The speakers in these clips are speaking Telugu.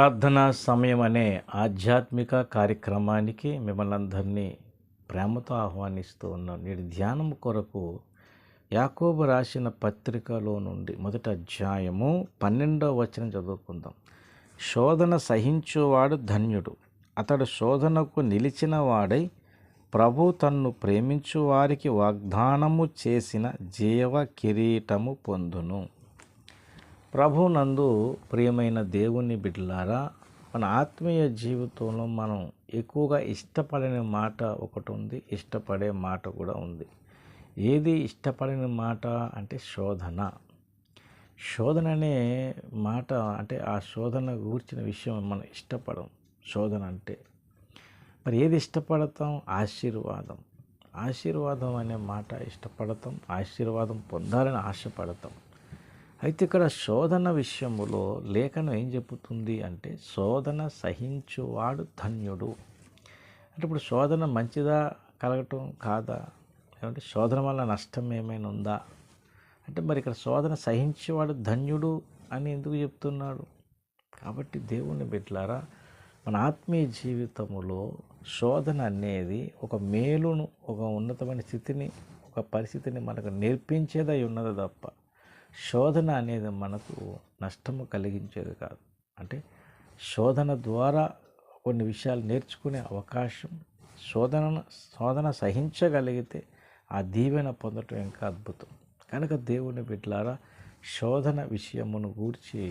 ప్రార్థనా సమయం అనే ఆధ్యాత్మిక కార్యక్రమానికి మిమ్మల్ని అందరినీ ప్రేమతో ఆహ్వానిస్తూ ఉన్నాను. నేటి ధ్యానం కొరకు యాకోబు రాసిన పత్రికలో నుండి మొదటి అధ్యాయము 12వ వచనం చదువుకుందాం. శోధన సహించువాడు ధన్యుడు, అతడు శోధనకు నిలిచిన వాడై ప్రభు తన్ను ప్రేమించు వారికి వాగ్దానము చేసిన జీవ కిరీటము పొందును. ప్రభునందు ప్రియమైన దేవుని బిడ్డలారా, మన ఆత్మీయ జీవితంలో మనం ఎక్కువగా ఇష్టపడని మాట ఒకటి ఉంది, ఇష్టపడే మాట కూడా ఉంది. ఏది ఇష్టపడని మాట అంటే శోధన. శోధన అనే మాట అంటే ఆ శోధన గూర్చిన విషయం మనం ఇష్టపడం. శోధన అంటే మరి ఏది ఇష్టపడతాం? ఆశీర్వాదం. ఆశీర్వాదం అనే మాట ఇష్టపడతాం, ఆశీర్వాదం పొందాలని ఆశపడతాం. అయితే ఇక్కడ శోధన విషయములో లేఖనం ఏం చెబుతుంది అంటే శోధన సహించువాడు ధన్యుడు. అంటే ఇప్పుడు శోధన మంచిదా కలగటం కాదా? ఏమంటే శోధన వల్ల నష్టం ఏమైనా ఉందా అంటే మరి ఇక్కడ శోధన సహించేవాడు ధన్యుడు అని ఎందుకు చెప్తున్నాడు? కాబట్టి దేవుని బిడ్డలారా, మన ఆత్మీయ జీవితంలో శోధన అనేది ఒక మేలును, ఒక ఉన్నతమైన స్థితిని, ఒక పరిస్థితిని మనకు నేర్పించేదై ఉన్నది తప్ప శోధన అనేది మనకు నష్టము కలిగించేది కాదు. అంటే శోధన ద్వారా కొన్ని విషయాలు నేర్చుకునే అవకాశం, శోధన సహించగలిగితే ఆ దీవెన పొందటం ఇంకా అద్భుతం. కనుక దేవుని బిడ్డలారా, శోధన విషయమును గూర్చి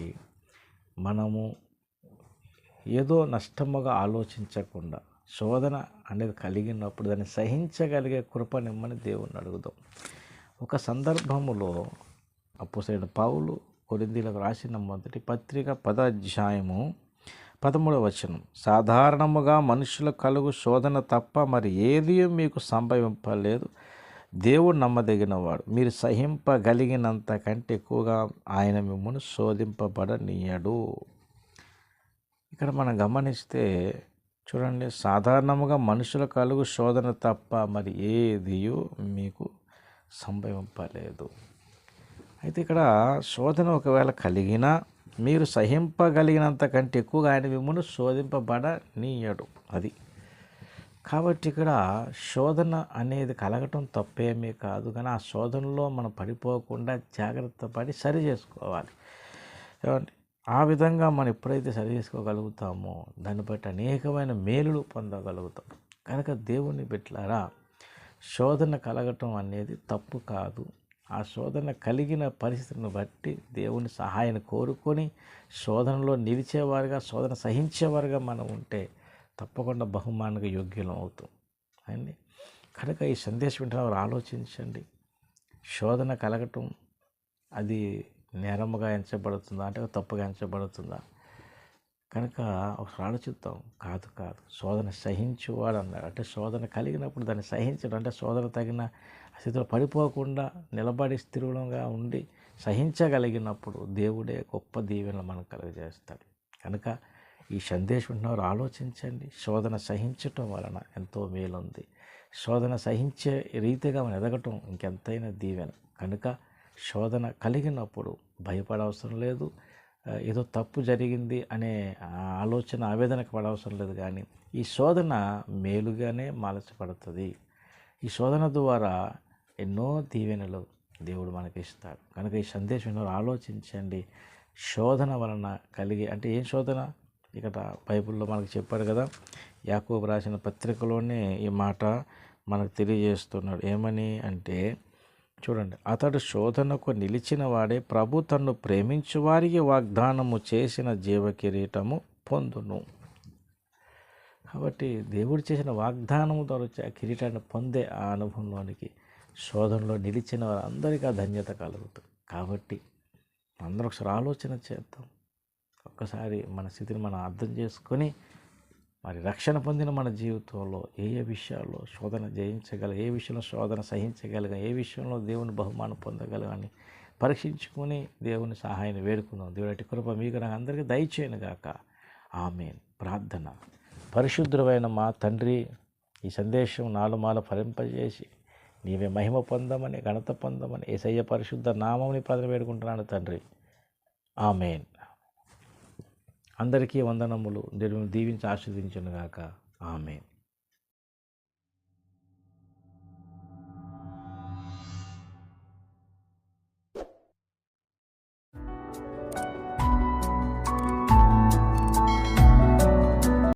మనము ఏదో నష్టముగా ఆలోచించకుండా శోధన అనేది కలిగినప్పుడు దాన్ని సహించగలిగే కృప నిమ్మని దేవుణ్ణి అడుగుదాం. ఒక సందర్భములో అపోస్తలుడైన పౌలు కొరింథీయులకు రాసిన మొదటి పత్రిక 10వ అధ్యాయము 13వ వచనం, సాధారణముగా మనుషులకు కలుగు శోధన తప్ప మరి ఏదీ మీకు సంభవింపలేదు. దేవుడు నమ్మదగినవాడు, మీరు సహింపగలిగినంత కంటే ఎక్కువగా ఆయన మిమ్మల్ని శోధింపబడనీయడు. ఇక్కడ మనం గమనిస్తే చూడండి, సాధారణముగా మనుషులకు కలుగు శోధన తప్ప మరి ఏదీ మీకు సంభవింపలేదు. అయితే ఇక్కడ శోధన ఒకవేళ కలిగినా మీరు సహింపగలిగినంత కంటే ఎక్కువగా ఆయన మిమ్మల్ని శోధింపబడనీయడు. అది కాబట్టి ఇక్కడ శోధన అనేది కలగటం తప్పేమీ కాదు, కానీ ఆ శోధనలో మనం పడిపోకుండా జాగ్రత్త పడి సరి చేసుకోవాలి. ఆ విధంగా మనం ఎప్పుడైతే సరి చేసుకోగలుగుతామో దాన్ని బట్టి అనేకమైన మేలులు పొందగలుగుతాం. కనుక దేవుని బిడ్డలారా, శోధన కలగటం అనేది తప్పు కాదు. ఆ శోధన కలిగిన పరిస్థితిని బట్టి దేవుని సహాయాన్ని కోరుకొని శోధనలో నిలిచేవారుగా, శోధన సహించేవారుగా మనం ఉంటే తప్పకుండా బహుమానంగా యోగ్యం అవుతాం అండి. కనుక ఈ సందేశం వింటున్న వారు ఆలోచించండి, శోధన కలగటం అది నేరముగా ఎంచబడుతుందా అంటే తప్పుగా ఎంచబడుతుందా? కనుక ఒకసారి ఆలోచిద్దాం. కాదు, శోధన సహించువాడు అన్నాడు. అంటే శోధన కలిగినప్పుడు దాన్ని సహించడం అంటే శోధన తగిన స్థితిలో పడిపోకుండా నిలబడి స్థిరంగా ఉండి సహించగలిగినప్పుడు దేవుడే గొప్ప దీవెనలు మనకు కలుగజేస్తాడు. కనుక ఈ సందేశం ఉన్నవారు ఆలోచించండి. శోధన సహించటం వలన ఎంతో మేలుంది. శోధన సహించే రీతిగా మనం ఎదగటం ఇంకెంతైనా దీవెన. కనుక శోధన కలిగినప్పుడు భయపడవసరం లేదు, ఏదో తప్పు జరిగింది అనే ఆలోచన ఆవేదనకు పడవసరం లేదు. కానీ ఈ శోధన మేలుగానే మలచబడుతుంది. ఈ శోధన ద్వారా ఎన్నో దీవెనలు దేవుడు మనకి ఇస్తాడు. కనుక ఈ సందేశంలో ఆలోచించండి. శోధన వలన కలిగే అంటే ఏం శోధన? ఇక్కడ బైబిల్లో మనకు చెప్పాడు కదా, యాకోబు రాసిన పత్రికలోనే ఈ మాట మనకు తెలియజేస్తున్నాడు. ఏమని అంటే చూడండి, అతడు శోధనకు నిలిచిన వాడే ప్రభు తన్ను ప్రేమించు వారికి వాగ్దానము చేసిన జీవ కిరీటము పొందును. కాబట్టి దేవుడు చేసిన వాగ్దానము ద్వారా వచ్చే ఆ కిరీటాన్ని పొందే ఆ అనుభవంలోనికి శోధనలో నిలిచిన వారందరికీ ఆ ధన్యత కలుగుతుంది. కాబట్టి అందరూ ఒకసారి ఆలోచన చేద్దాం. ఒక్కసారి మన స్థితిని మనం అర్థం చేసుకొని మరి రక్షణ పొందిన మన జీవితంలో ఏ విషయాల్లో శోధన జయించగల, ఏ విషయంలో శోధన సహించగలగా, ఏ విషయంలో దేవుని బహుమానం పొందగలగని పరీక్షించుకొని దేవుని సహాయాన్ని వేడుకుందాం. దేవుడి కృప మీకు నాకు అందరికీ దయచేయను గాక. ఆమేన్. ప్రార్థన. పరిశుద్ధమైన మా తండ్రి, ఈ సందేశం నాలుమాల ఫలింపజేసి నీవే మహిమ పొందమని, ఘనత పొందమని యేసయ్య పరిశుద్ధ నామముని ప్రార్థన వేడుకుంటున్నాను తండ్రి. ఆమేన్. అందరికీ వందనములు. దేవుడు దీవించి ఆశీర్వదించును గాక. ఆమేన్.